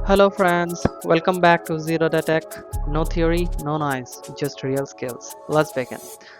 Hello friends, welcome back to Zero to Tech. No theory, no noise, just real skills. Let's begin.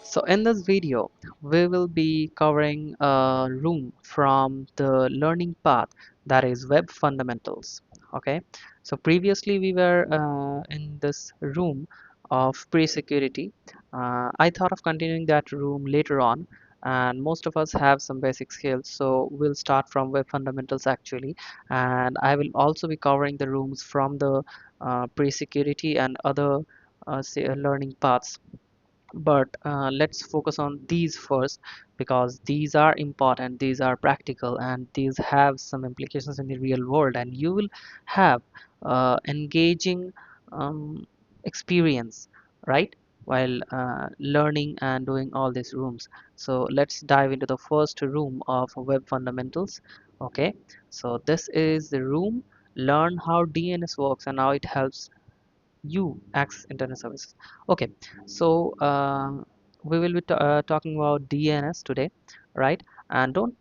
So in this video, we will be covering a room from the learning path, that is web fundamentals. Okay, so previously we were in this room of pre-security. I thought of continuing that room later on, and most of us have some basic skills, so we'll start from web fundamentals actually, and I will also be covering the rooms from the pre-security and other learning paths. But let's focus on these first, because these are important, these are practical, and these have some implications in the real world, and you will have engaging um, experience, right, while learning and doing all these rooms. So let's dive into the first room of web fundamentals. Okay, so this is the room: learn how DNS works and how it helps you access internet services. Okay, so we will be talking about DNS today, right? And don't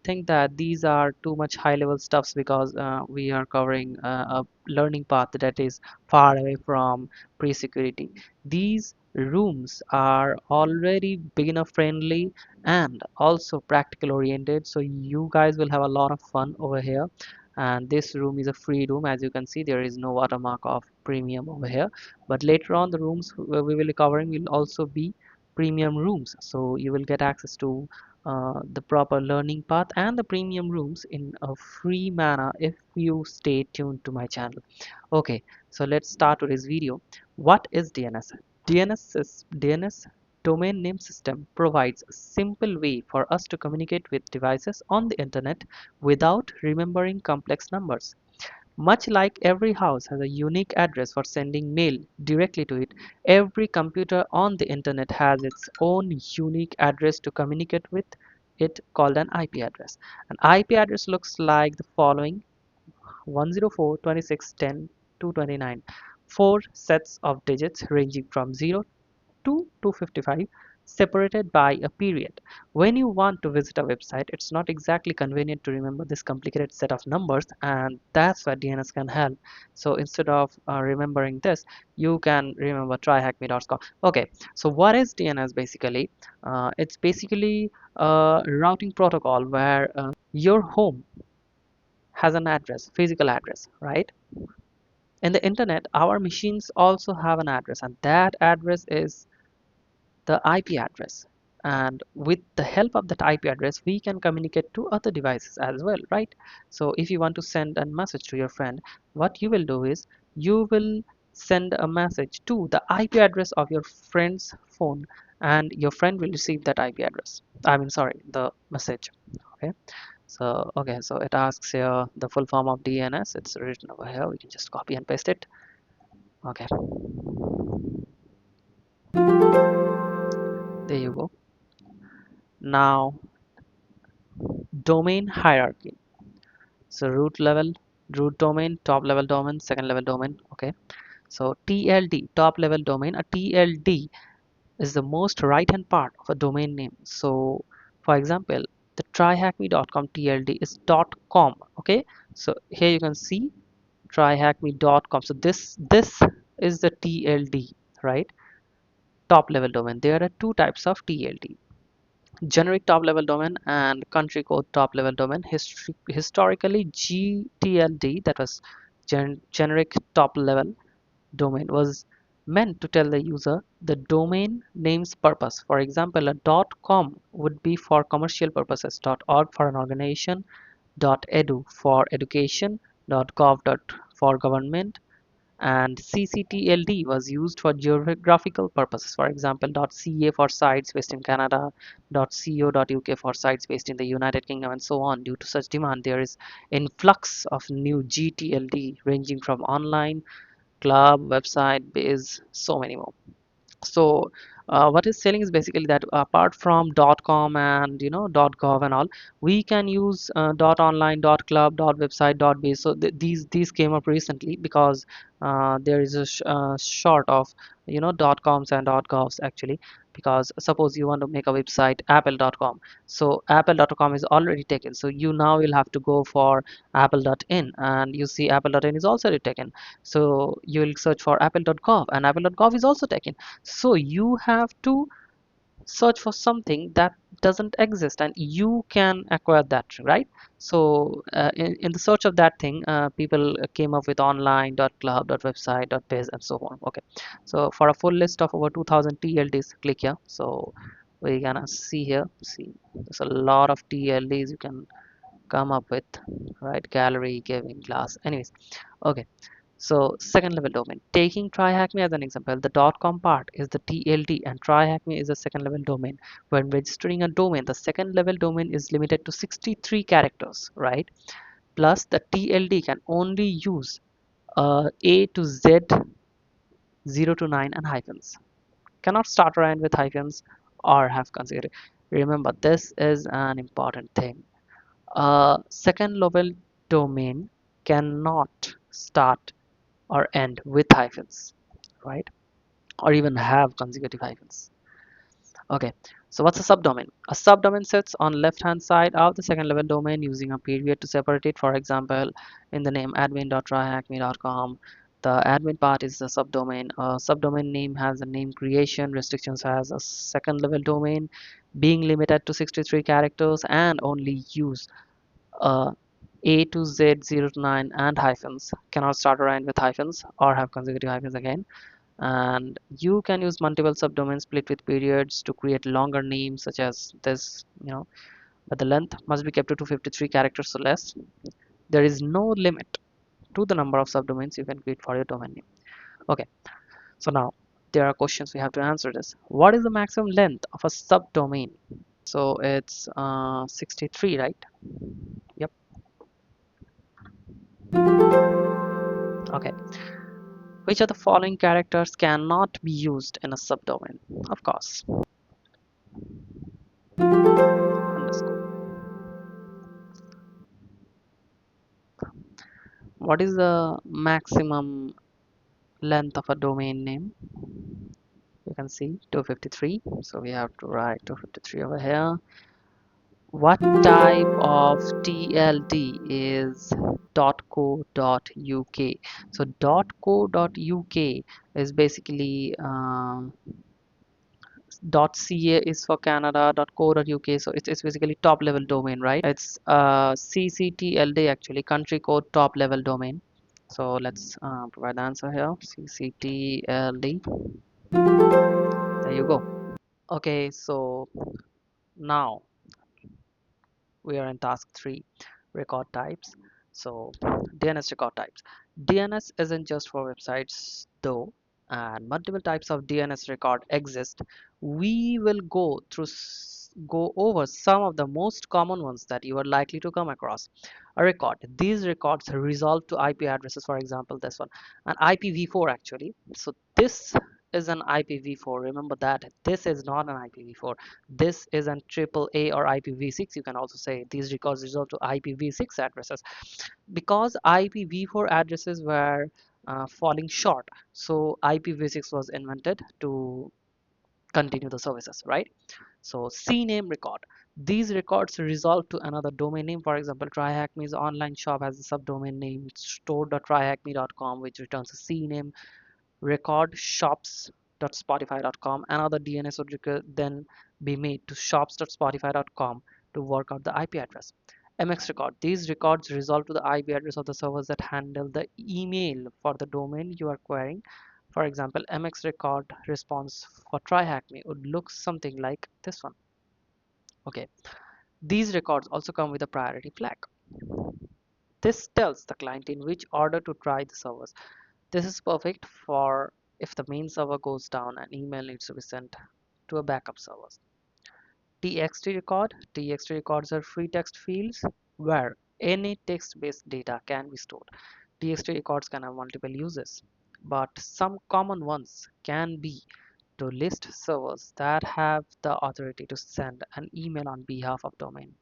think that these are too much high level stuffs, because we are covering a learning path that is far away from pre-security. These rooms are already beginner friendly and also practical oriented, so you guys will have a lot of fun over here. And this room is a free room. As you can see, there is no watermark of premium over here, but later on the rooms we will be covering will also be premium rooms, so you will get access to the proper learning path and the premium rooms in a free manner if you stay tuned to my channel. Okay, so let's start today's video. What is DNS? DNS domain name system provides a simple way for us to communicate with devices on the internet without remembering complex numbers. Much like every house has a unique address for sending mail directly to it, every computer on the internet has its own unique address to communicate with it, called an IP address. An IP address looks like the following: 104.26.10.229. Four sets of digits ranging from 0 to 255, separated by a period. When you want to visit a website, it's not exactly convenient to remember this complicated set of numbers, and that's where DNS can help. So instead of remembering this, you can remember tryhackme.com. Okay, so what is DNS basically? It's basically a routing protocol where your home has an address, physical address, right? In the internet, our machines also have an address, and that address is the IP address. And with the help of that IP address, we can communicate to other devices as well, right? So if you want to send a message to your friend, what you will do is you will send a message to the IP address of your friend's phone, and your friend will receive that IP address. I mean, sorry, the message. Okay. So it asks here the full form of DNS. It's written over here. We can just copy and paste it. Okay, there you go. Now, domain hierarchy. So root domain, top level domain, second level domain. Okay, so TLD, top level domain. A TLD is the most right hand part of a domain name. So for example, the tryhackme.com TLD is .com. Okay, so here you can see tryhackme.com. So this is the TLD, right? Top level domain. There are two types of TLD: generic top level domain and country code top level domain. Historically, GTLD, that was generic top level domain, was meant to tell the user the domain name's purpose. For example, a .com would be for commercial purposes, .org for an organization, .edu for education, .gov for government, and ccTLD was used for geographical purposes. For example, .ca for sites based in Canada, .co.uk for sites based in the United Kingdom, and so on. Due to such demand, there is influx of new GTLD ranging from online, club, website, biz, so many more. So what is selling is basically that apart from .com and .gov and all, we can use .online, .club, .website, .biz. So these came up recently because there is a short of .coms and .govs actually. because suppose you want to make a website apple.com, so apple.com is already taken, so you now will have to go for apple.in, and you see apple.in is also taken, so you will search for apple.gov, and apple.gov is also taken. So you have to search for something that doesn't exist and you can acquire that, right? So in the search of that thing, people came up with online.club.website.biz and so on. Okay, so for a full list of over 2000 TLDs, click here. So we're gonna see here, see there's a lot of TLDs you can come up with, right? Gallery, giving, class, anyways. Okay, so second level domain, taking TryHackMe as an example, the .com part is the TLD and TryHackMe is a second level domain. When registering a domain, the second level domain is limited to 63 characters, right? Plus the TLD can only use A to Z, 0 to 9 and hyphens. Cannot start or end with hyphens or have consecutive. Remember, this is an important thing. Second level domain cannot start or end with hyphens, right? Or even have consecutive hyphens. Okay, so what's a subdomain? A subdomain sits on left hand side of the second level domain using a period to separate it. For example, in the name admin.tryhackme.com, the admin part is the subdomain. A subdomain name has a name creation restrictions, has a second level domain being limited to 63 characters and only use uh, A to Z, 0 to 9 and hyphens, cannot start or end with hyphens or have consecutive hyphens again. And you can use multiple subdomains split with periods to create longer names such as this, but the length must be kept to 253 characters or less. There is no limit to the number of subdomains you can create for your domain name. Okay, so now there are questions we have to answer. This, what is the maximum length of a subdomain? So it's 63, right? Yep. Okay, which of the following characters cannot be used in a subdomain? Of course, underscore. What is the maximum length of a domain name? You can see 253, so we have to write 253 over here. What type of TLD is .co.uk? So .co.uk is basically .ca is for Canada, .co.uk, so it's basically top level domain, right? It's CCTLD, actually country code top level domain. So let's provide the answer here, CCTLD. There you go. Okay, so now we are in task 3, record types. So DNS record types. DNS isn't just for websites though, and multiple types of DNS record exist. We will go over some of the most common ones that you are likely to come across. A record, these records resolve to IP addresses, for example this one, an IPv4 actually. So this is an IPv4, remember that this is not an IPv4, this is an triple A or IPv6. You can also say these records resolve to IPv6 addresses because IPv4 addresses were falling short, so IPv6 was invented to continue the services, right? So CNAME record, these records resolve to another domain name. For example, TryHackMe's online shop has a subdomain name store.tryhackme.com, which returns a CNAME record. shops.spotify.com. Another DNS would then be made to shops.spotify.com to work out the IP address. MX record, these records resolve to the IP address of the servers that handle the email for the domain you are querying. For example, MX record response for TryHackMe would look something like this one. Okay, these records also come with a priority flag. This tells the client in which order to try the servers. This is perfect for if the main server goes down and email needs to be sent to a backup server. TXT record. TXT records are free text fields where any text-based data can be stored. TXT records can have multiple uses, but some common ones can be to list servers that have the authority to send an email on behalf of domain.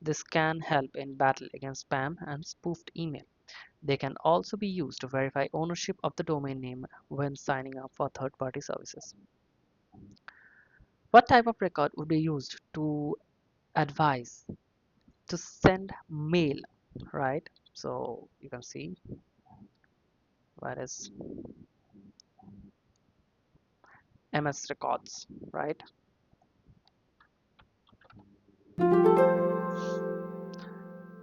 This can help in battle against spam and spoofed email. They can also be used to verify ownership of the domain name when signing up for third-party services. What type of record would be used to advise to send mail, right? So you can see what is MS records, right?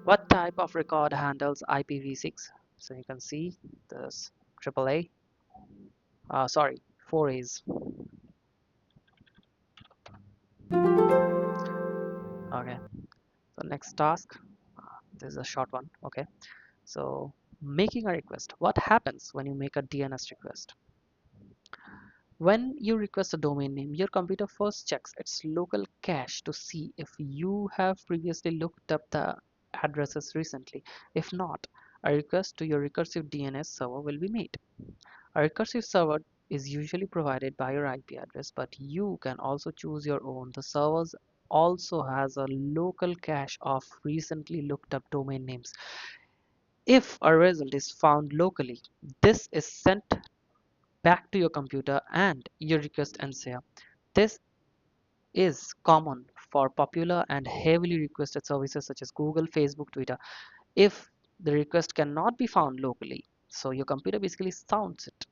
What type of record handles IPv6? So you can see this AAA, sorry, 4As. Okay, so next task, this is a short one. Okay, so making a request. What happens when you make a DNS request? When you request a domain name, your computer first checks its local cache to see if you have previously looked up the addresses recently. If not, a request to your recursive DNS server will be made. A recursive server is usually provided by your IP address, but you can also choose your own. The server also has a local cache of recently looked up domain names. If a result is found locally, this is sent back to your computer and your request ends here. This is common for popular and heavily requested services such as Google, Facebook, Twitter. If the request cannot be found locally, so your computer basically sounds it,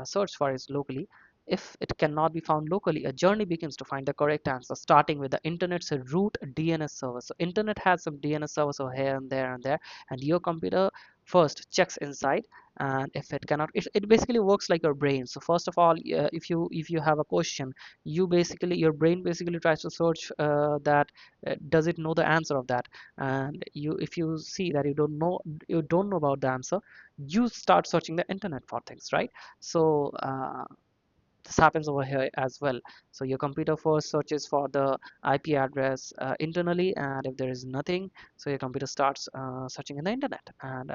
search for it locally. If it cannot be found locally, a journey begins to find the correct answer, starting with the internet's root DNS server. So internet has some DNS servers over here and there, and your computer first checks inside, and if it cannot, it basically works like your brain. So first of all, if you have a question, your brain basically tries to search that does it know the answer of that, and if you see that you don't know about the answer, you start searching the internet for things, right? So this happens over here as well. So your computer first searches for the IP address internally, and if there is nothing, so your computer starts searching in the internet, and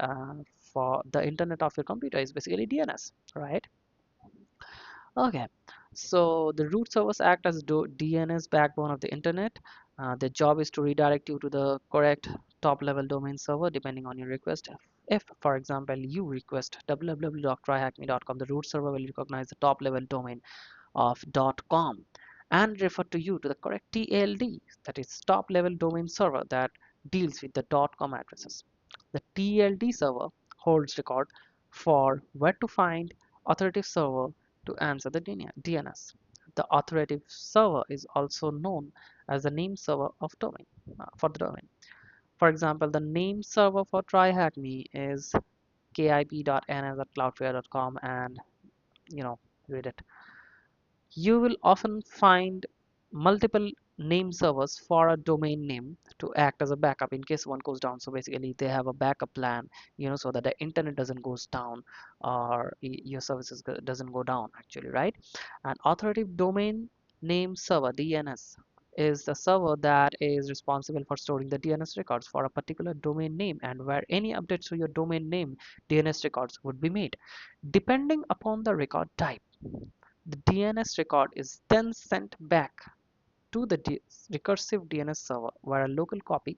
for the internet of your computer is basically DNS, right? Okay, so the root servers act as DNS backbone of the internet. Their job is to redirect you to the correct top level domain server depending on your request. If, for example, you request www.tryhackme.com, the root server will recognize the top level domain of .com and refer to you to the correct TLD, that is top level domain server that deals with the .com addresses. The TLD server holds record for where to find authoritative server to answer the DNS. The authoritative server is also known as the name server of domain for the domain. For example, the name server for TryHackMe is kip.ns@cloudflare.com, and read it. You will often find multiple name servers for a domain name to act as a backup in case one goes down. So basically they have a backup plan, so that the internet doesn't goes down, or your services doesn't go down actually, right? An authoritative domain name server, DNS, is the server that is responsible for storing the DNS records for a particular domain name, and where any updates to your domain name DNS records would be made. Depending upon the record type, the DNS record is then sent back to the recursive DNS server, where a local copy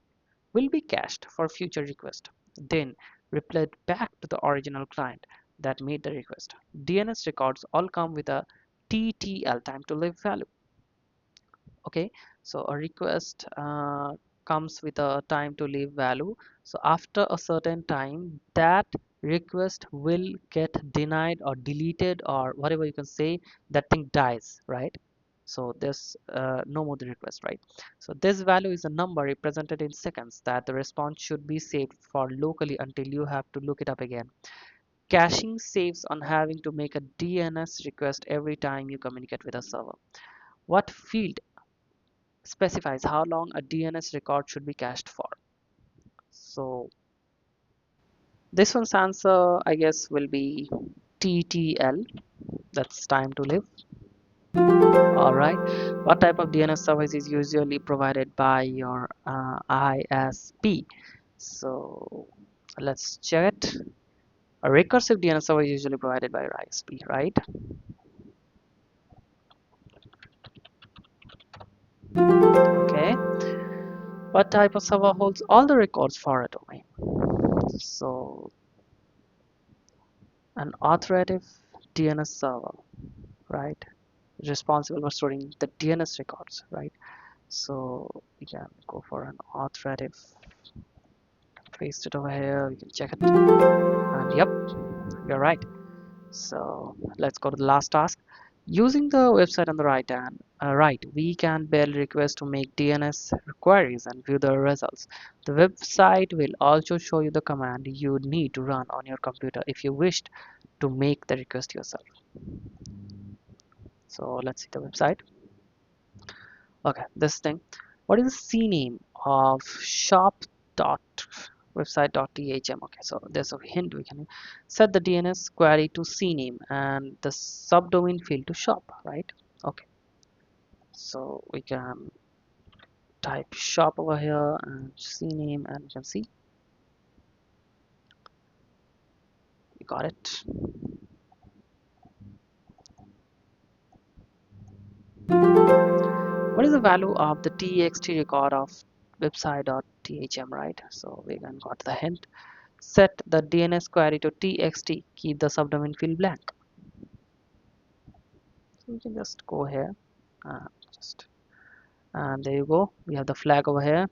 will be cached for future request, then replayed back to the original client that made the request. DNS records all come with a TTL, time to live value. Okay, so a request comes with a time to live value. So after a certain time, that request will get denied or deleted, or whatever you can say, that thing dies, right? So there's no more the request, right? So this value is a number represented in seconds that the response should be saved for locally until you have to look it up again. Caching saves on having to make a DNS request every time you communicate with a server. What field specifies how long a DNS record should be cached for? So this one's answer, I guess, will be TTL. That's time to live. All right. What type of DNS service is usually provided by your ISP? So let's check it. A recursive DNS server is usually provided by your ISP, right? Okay. What type of server holds all the records for a domain? So an authoritative DNS server, right? responsible for storing the DNS records, right? So we can go for an authoritative, paste it over here, we can check it, and yep, you're right. So let's go to the last task. Using the website on the right, we can build requests to make DNS queries and view the results. The website will also show you the command you need to run on your computer if you wished to make the request yourself. So let's see the website. Okay, this thing. What is the CNAME of shop dot website.thm? Okay, so there's a hint. We can set the DNS query to CNAME and the subdomain field to shop, right? Okay, so we can type shop over here and CNAME, and you can see we got it. What is the value of the txt record of website.thm, right? So we can got the hint. Set the DNS query to txt, keep the subdomain field blank. So we can just go here and and there you go, we have the flag over here.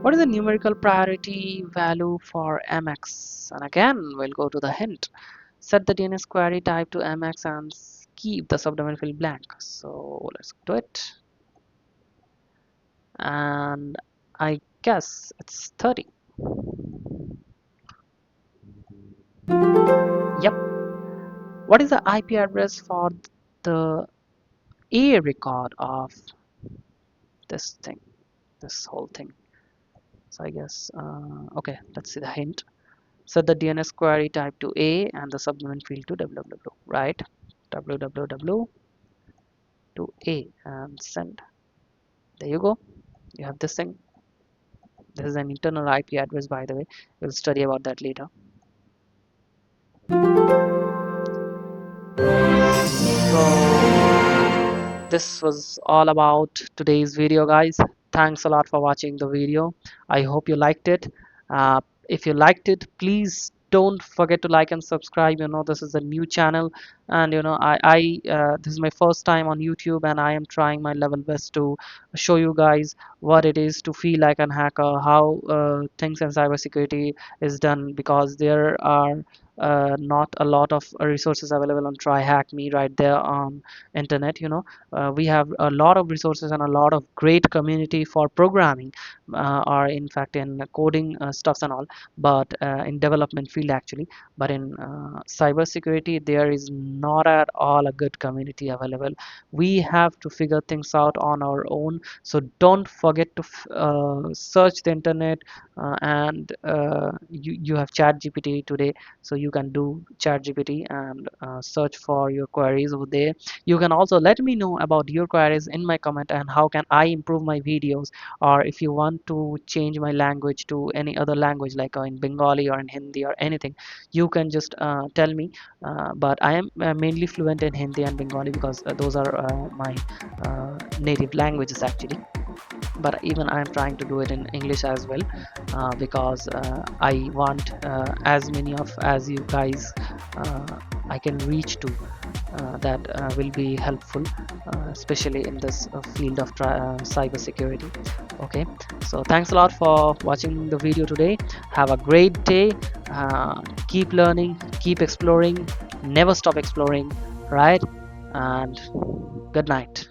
What is the numerical priority value for MX? And again, we'll go to the hint. Set the DNS query type to MX and keep the subdomain field blank. So let's do it. And I guess it's 30. Yep. What is the IP address for the A record of this thing, this whole thing? So I guess, okay, let's see the hint. Set the DNS query type to A and the subdomain field to www, right? www to A and send. There you go. You have this thing. This is an internal IP address, by the way. We'll study about that later. So this was all about today's video, guys. Thanks a lot for watching the video. I hope you liked it. If you liked it, please don't forget to like and subscribe. This is a new channel, and this is my first time on YouTube, and I am trying my level best to show you guys what it is to feel like a hacker, how things in cybersecurity is done, because there are not a lot of resources available on TryHackMe right there on internet. We have a lot of resources and a lot of great community for programming, or in fact in coding stuffs and all, but in development field actually. But in cybersecurity, there is not at all a good community available. We have to figure things out on our own. So don't forget to search the internet, and you have ChatGPT today, so you can do ChatGPT and search for your queries over there. You can also let me know about your queries in my comment, and how can I improve my videos, or if you want to change my language to any other language, like in Bengali or in Hindi or anything, you can just tell me. But I am mainly fluent in Hindi and Bengali, because those are my native languages actually. But even I'm trying to do it in English as well, because I want as many of as you guys I can reach to, that will be helpful, especially in this field of cybersecurity. Okay, so thanks a lot for watching the video today. Have a great day. Keep learning, keep exploring, never stop exploring, right? And good night.